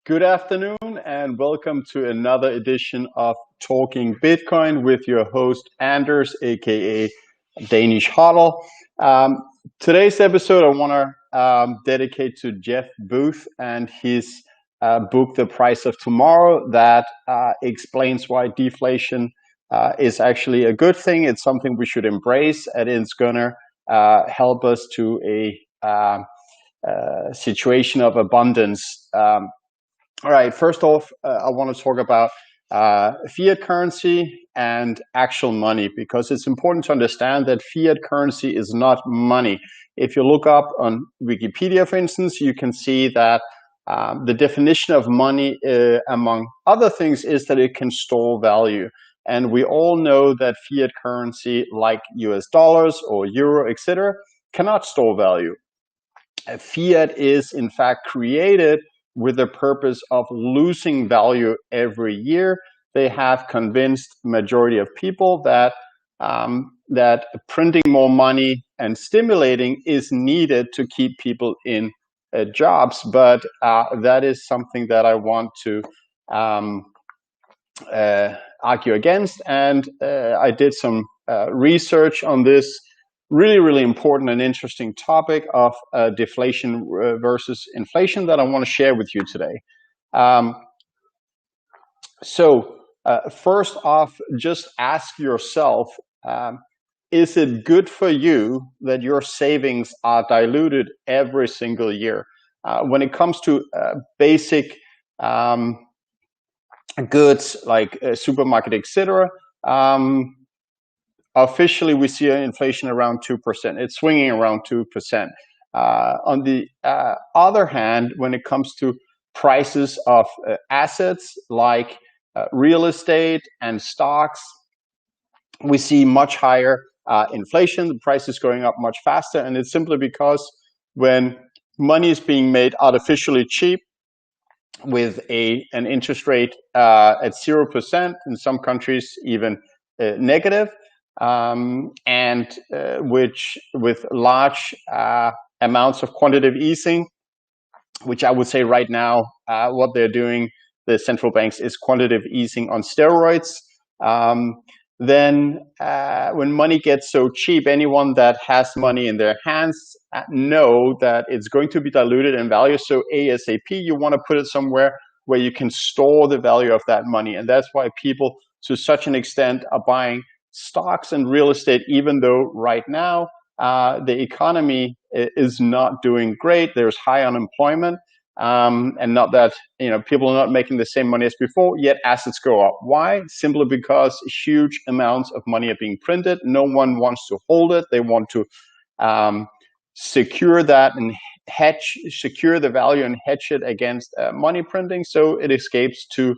Good afternoon and welcome to another edition of Talking Bitcoin with your host Anders, aka Danish Hodl. Today's episode I want to dedicate to Jeff Booth and his book, The Price of Tomorrow, that explains why deflation is actually a good thing. It's something we should embrace, and it's going to help us to a situation of abundance. All right, first off, I want to talk about fiat currency and actual money, because it's important to understand that fiat currency is not money. If you look up on Wikipedia, for instance, you can see that the definition of money, among other things, is that it can store value. And we all know that fiat currency, like US dollars or euro, etc., cannot store value. Fiat is, in fact, created with the purpose of losing value every year. They have convinced majority of people that that printing more money and stimulating is needed to keep people in jobs. But that is something that I want to argue against. And I did some research on this really important and interesting topic of deflation versus inflation that I want to share with you today. First off, just ask yourself, is it good for you that your savings are diluted every single year? When it comes to basic goods like supermarket, etc., officially, we see an inflation around 2%. It's swinging around 2%. On the other hand, when it comes to prices of assets like real estate and stocks, we see much higher inflation. The price is going up much faster, and it's simply because when money is being made artificially cheap with an interest rate at 0%, in some countries even negative, and which with large amounts of quantitative easing, which I would say right now what they're doing, the central banks, is quantitative easing on steroids. Then when money gets so cheap, anyone that has money in their hands know that it's going to be diluted in value. So ASAP, you want to put it somewhere where you can store the value of that money. And that's why people, to such an extent, are buying stocks and real estate, even though right now the economy is not doing great. There's high unemployment, and not that people are not making the same money as before, yet assets go up. Why? Simply because huge amounts of money are being printed. No one wants to hold it. They want to secure that and secure the value and hedge it against money printing, so it escapes to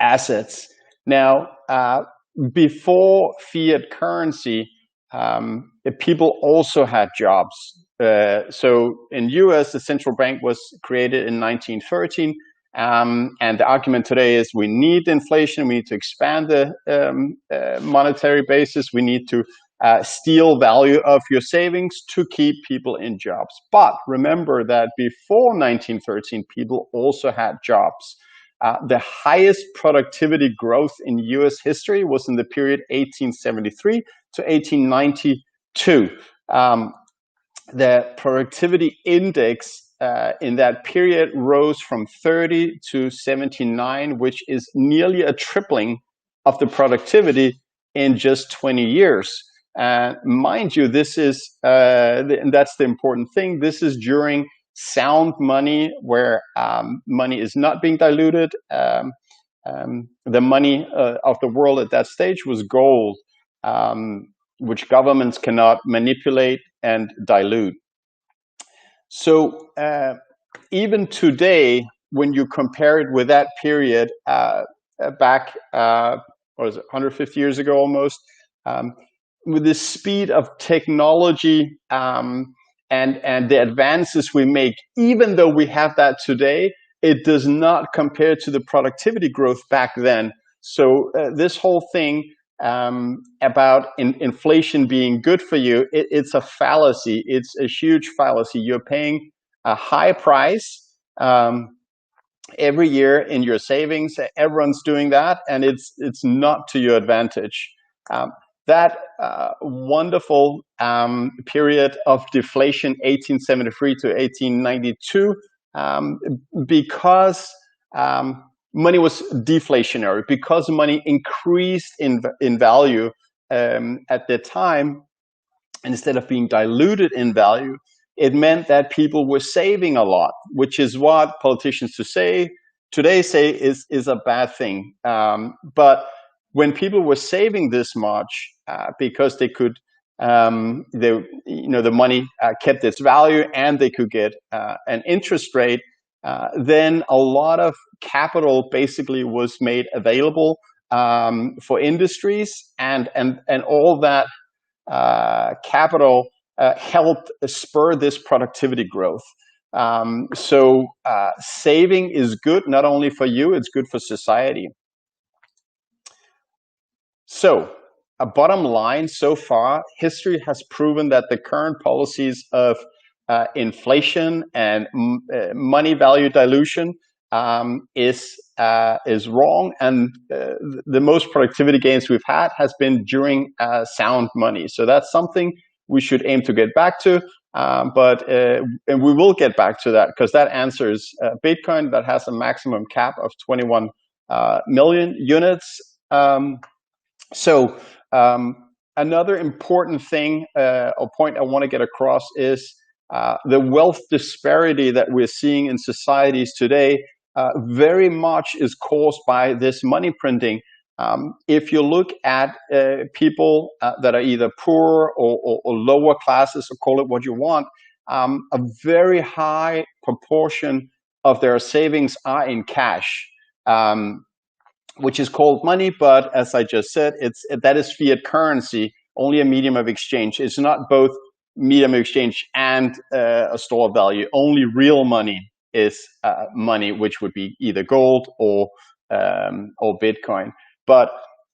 assets. Now, before fiat currency, people also had jobs. So in US, the central bank was created in 1913, and the argument today is we need inflation, we need to expand the monetary basis, we need to steal value of your savings to keep people in jobs. But remember that before 1913, people also had jobs. The highest productivity growth in US history was in the period 1873 to 1892. The productivity index in that period rose from 30 to 79, which is nearly a tripling of the productivity in just 20 years. Mind you, this is, and that's the important thing, this is during sound money, where money is not being diluted. The money of the world at that stage was gold, which governments cannot manipulate and dilute. So even today, when you compare it with that period back, what was it, 150 years ago almost, with the speed of technology and the advances we make, even though we have that today, it does not compare to the productivity growth back then. So this whole thing about inflation being good for you, it's a fallacy. It's a huge fallacy. You're paying a high price every year in your savings. Everyone's doing that, and it's not to your advantage. Um, that wonderful period of deflation, 1873 to 1892, because money was deflationary, because money increased in value at the time, instead of being diluted in value, it meant that people were saving a lot, which is what politicians today say is a bad thing. But when people were saving this much because they could, the money kept its value and they could get an interest rate, then a lot of capital basically was made available for industries, and all that capital helped spur this productivity growth. So saving is good, not only for you, it's good for society. So a bottom line, so far, history has proven that the current policies of inflation and money value dilution is wrong, and the most productivity gains we've had has been during sound money. So that's something we should aim to get back to, and we will get back to that, because that answers Bitcoin, that has a maximum cap of 21 million units. So another important thing or point I want to get across is the wealth disparity that we're seeing in societies today very much is caused by this money printing. If you look at people that are either poor or lower classes, or call it what you want, a very high proportion of their savings are in cash, which is called money, but as I just said, that is fiat currency, only a medium of exchange. It's not both medium of exchange and a store of value. Only real money is money, which would be either gold or Bitcoin. But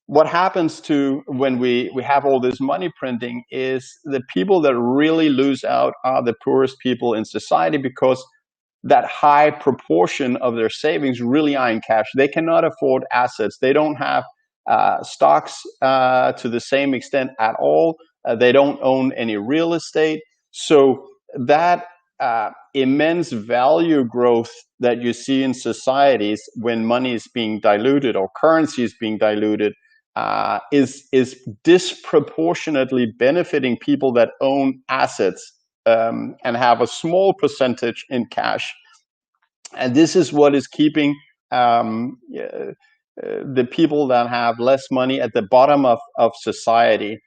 what happens to when we have all this money printing is the people that really lose out are the poorest people in society, because that high proportion of their savings really are in cash. They cannot afford assets. They don't have stocks to the same extent at all. They don't own any real estate. So that immense value growth that you see in societies when money is being diluted or currency is being diluted is disproportionately benefiting people that own assets and have a small percentage in cash. And this is what is keeping the people that have less money at the bottom of society,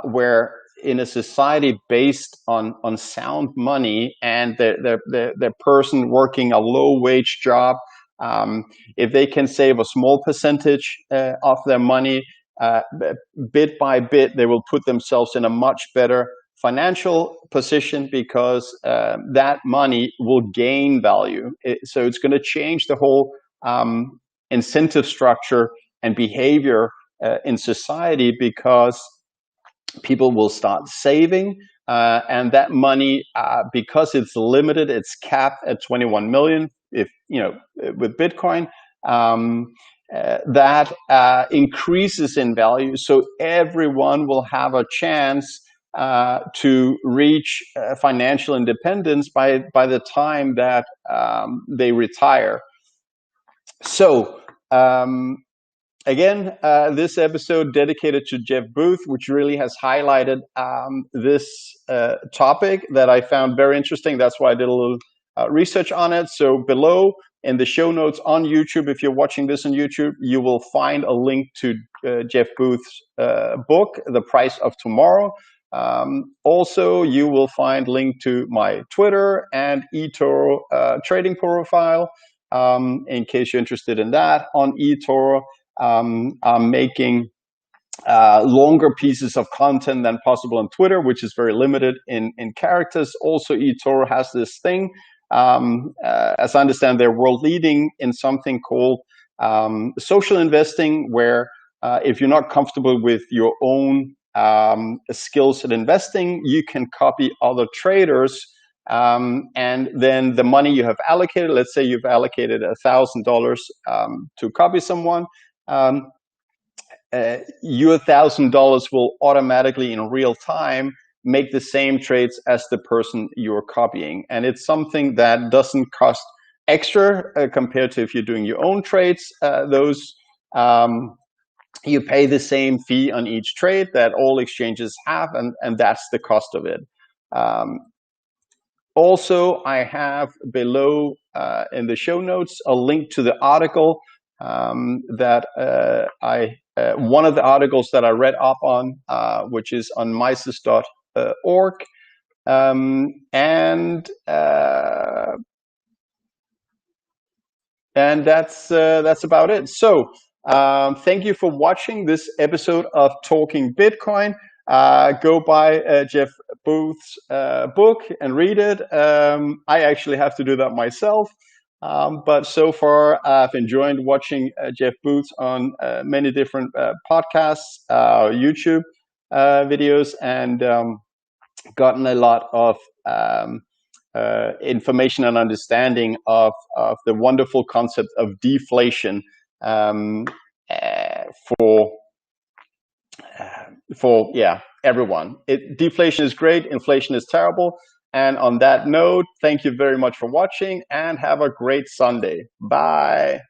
where in a society based on sound money and the person working a low wage job, if they can save a small percentage of their money, bit by bit, they will put themselves in a much better financial position, because that money will gain value. So it's going to change the whole incentive structure and behavior in society, because people will start saving, and that money, because it's limited, it's capped at 21 million. If with Bitcoin, that increases in value. So everyone will have a chance to reach financial independence by the time that they retire. So again, this episode dedicated to Jeff Booth, which really has highlighted this topic that I found very interesting. That's why I did a little research on it. So below in the show notes on YouTube, if you're watching this on YouTube, you will find a link to Jeff Booth's book, The Price of Tomorrow. Also, you will find link to my Twitter and eToro trading profile, in case you're interested in that. On eToro, I'm making longer pieces of content than possible on Twitter, which is very limited in characters. Also, eToro has this thing, as I understand, they're world leading in something called social investing, where if you're not comfortable with your own skills at investing, you can copy other traders And then the money you have allocated, let's say you've allocated $1,000 to copy someone, your $1,000 will automatically in real time make the same trades as the person you're copying. And it's something that doesn't cost extra compared to if you're doing your own trades. You pay the same fee on each trade that all exchanges have, and that's the cost of it. Also, I have below in the show notes a link to the article that one of the articles that I read up on, which is on Mises.org, and that's about it. So thank you for watching this episode of Talking Bitcoin. Go buy Jeff Booth's book and read it. I actually have to do that myself. But so far, I've enjoyed watching Jeff Booth on many different podcasts, YouTube videos, and gotten a lot of information and understanding of the wonderful concept of deflation for everyone. Deflation is great, inflation is terrible. And on that note, thank you very much for watching and have a great Sunday. Bye.